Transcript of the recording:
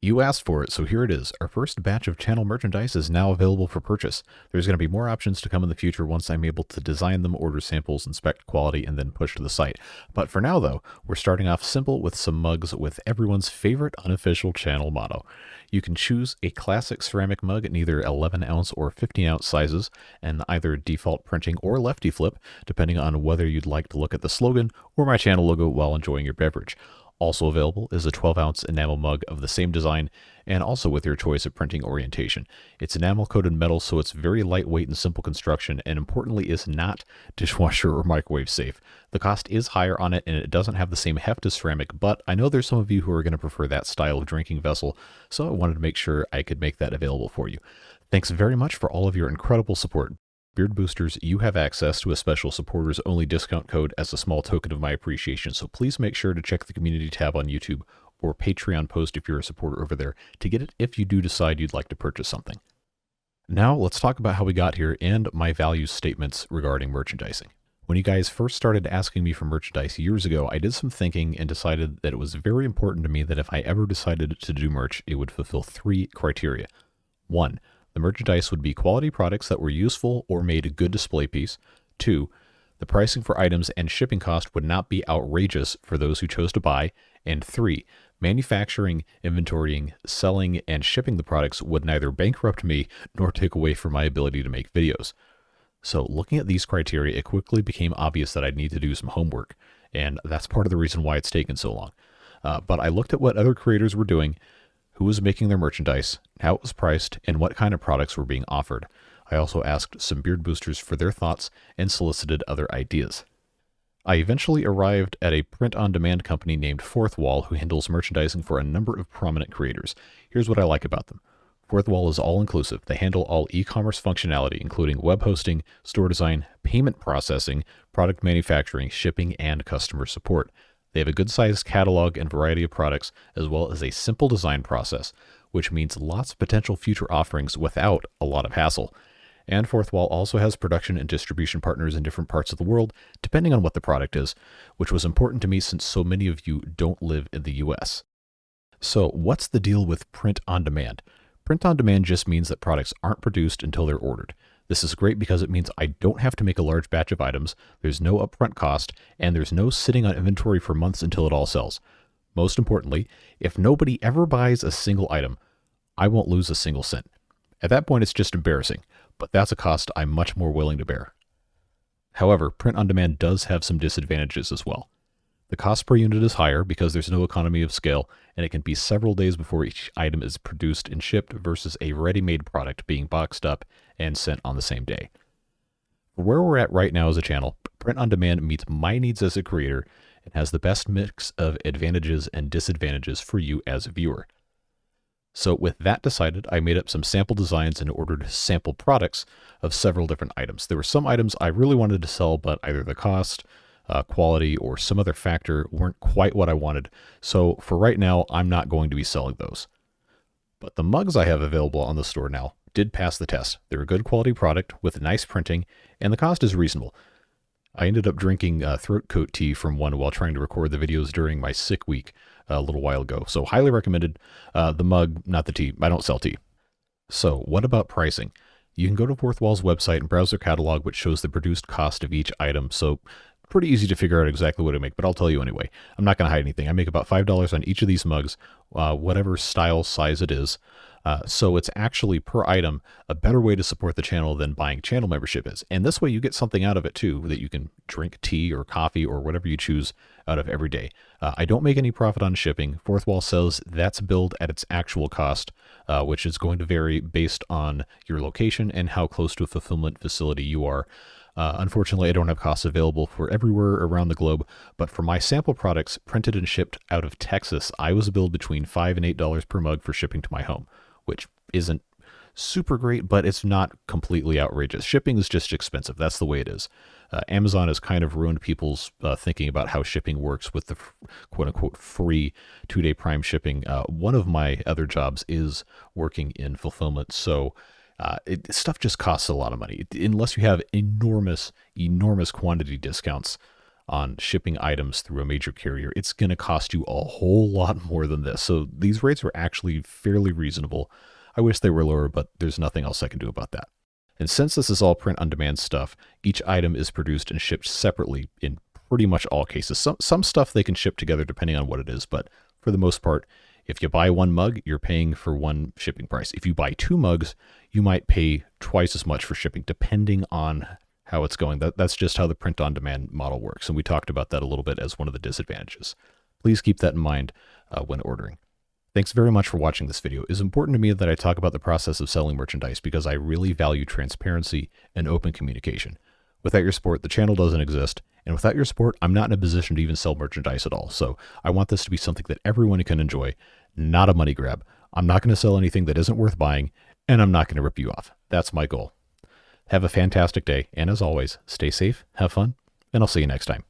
You asked for it, so here it is. Our first batch of channel merchandise is now available for purchase. There's going to be more options to come in the future once I'm able to design them, order samples, inspect quality, and then push to the site. But for now, though, we're starting off simple with some mugs with everyone's favorite unofficial channel motto. You can choose a classic ceramic mug in either 11-ounce or 15-ounce sizes, and either default printing or lefty flip, depending on whether you'd like to look at the slogan or my channel logo while enjoying your beverage. Also available is a 12-ounce enamel mug of the same design, and also with your choice of printing orientation. It's enamel-coated metal, so it's very lightweight and simple construction, and importantly is not dishwasher or microwave safe. The cost is higher on it, and it doesn't have the same heft as ceramic, but I know there's some of you who are going to prefer that style of drinking vessel, so I wanted to make sure I could make that available for you. Thanks very much for all of your incredible support. Beard Boosters, you have access to a special supporters only discount code as a small token of my appreciation, so please make sure to check the community tab on YouTube or Patreon post if you're a supporter over there to get it if you do decide you'd like to purchase something. Now let's talk about how we got here and my value statements regarding merchandising. When you guys first started asking me for merchandise years ago, I did some thinking and decided that it was very important to me that if I ever decided to do merch, it would fulfill 3 criteria. 1. The merchandise would be quality products that were useful or made a good display piece. 2. The pricing for items and shipping cost would not be outrageous for those who chose to buy. And 3. Manufacturing, inventorying, selling, and shipping the products would neither bankrupt me nor take away from my ability to make videos. So looking at these criteria, it quickly became obvious that I'd need to do some homework, and that's part of the reason why it's taken so long. But I looked at what other creators were doing, who was making their merchandise, how it was priced, and what kind of products were being offered. I also asked some beard boosters for their thoughts and solicited other ideas. I eventually arrived at a print-on-demand company named Fourth Wall who handles merchandising for a number of prominent creators. Here's what I like about them. Fourth Wall is all-inclusive. They handle all e-commerce functionality, including web hosting, store design, payment processing, product manufacturing, shipping, and customer support. They have a good-sized catalog and variety of products, as well as a simple design process, which means lots of potential future offerings without a lot of hassle. And Fourth Wall also has production and distribution partners in different parts of the world, depending on what the product is, which was important to me since so many of you don't live in the US. So what's the deal with print on demand? Print on demand just means that products aren't produced until they're ordered. This is great because it means I don't have to make a large batch of items, there's no upfront cost, and there's no sitting on inventory for months until it all sells. Most importantly, if nobody ever buys a single item, I won't lose a single cent. At that point, it's just embarrassing, but that's a cost I'm much more willing to bear. However, print on demand does have some disadvantages as well. The cost per unit is higher because there's no economy of scale, and it can be several days before each item is produced and shipped versus a ready-made product being boxed up and sent on the same day. For where we're at right now as a channel, print on demand meets my needs as a creator and has the best mix of advantages and disadvantages for you as a viewer. So with that decided, I made up some sample designs and ordered sample products of several different items. There were some items I really wanted to sell, but either the cost, quality, or some other factor weren't quite what I wanted. So for right now, I'm not going to be selling those. But the mugs I have available on the store now did pass the test. They're a good quality product with nice printing, and the cost is reasonable. I ended up drinking throat coat tea from one while trying to record the videos during my sick week a little while ago. So highly recommended. The mug, not the tea. I don't sell tea. So what about pricing? You can go to Fourth Wall's website and browse their catalog, which shows the produced cost of each item. So pretty easy to figure out exactly what I make, but I'll tell you anyway. I'm not going to hide anything. I make about $5 on each of these mugs, whatever style, size it is. So it's actually per item a better way to support the channel than buying channel membership is. And this way you get something out of it too, that you can drink tea or coffee or whatever you choose out of every day. I don't make any profit on shipping. Fourth Wall says that's billed at its actual cost, which is going to vary based on your location and how close to a fulfillment facility you are. Unfortunately, I don't have costs available for everywhere around the globe, but for my sample products printed and shipped out of Texas, I was billed between $5 and $8 per mug for shipping to my home, which isn't super great, but it's not completely outrageous. Shipping is just expensive. That's the way it is. Amazon has kind of ruined people's thinking about how shipping works with the quote-unquote free 2-day Prime shipping. One of my other jobs is working in fulfillment, so stuff just costs a lot of money. Unless you have enormous quantity discounts, on shipping items through a major carrier, it's going to cost you a whole lot more than this. So these rates are actually fairly reasonable. I wish they were lower, but there's nothing else I can do about that. And since this is all print-on-demand stuff, each item is produced and shipped separately in pretty much all cases. Some stuff they can ship together depending on what it is, but for the most part, if you buy one mug, you're paying for one shipping price. If you buy 2 mugs, you might pay twice as much for shipping, depending on how it's going. That's just how the print-on-demand model works, and we talked about that a little bit as one of the disadvantages. Please keep that in mind when ordering. Thanks very much for watching this video. It's important to me that I talk about the process of selling merchandise because I really value transparency and open communication. Without your support, the channel doesn't exist, and without your support, I'm not in a position to even sell merchandise at all. So I want this to be something that everyone can enjoy, not a money grab. I'm not going to sell anything that isn't worth buying, and I'm not going to rip you off. That's my goal. Have a fantastic day, and as always, stay safe, have fun, and I'll see you next time.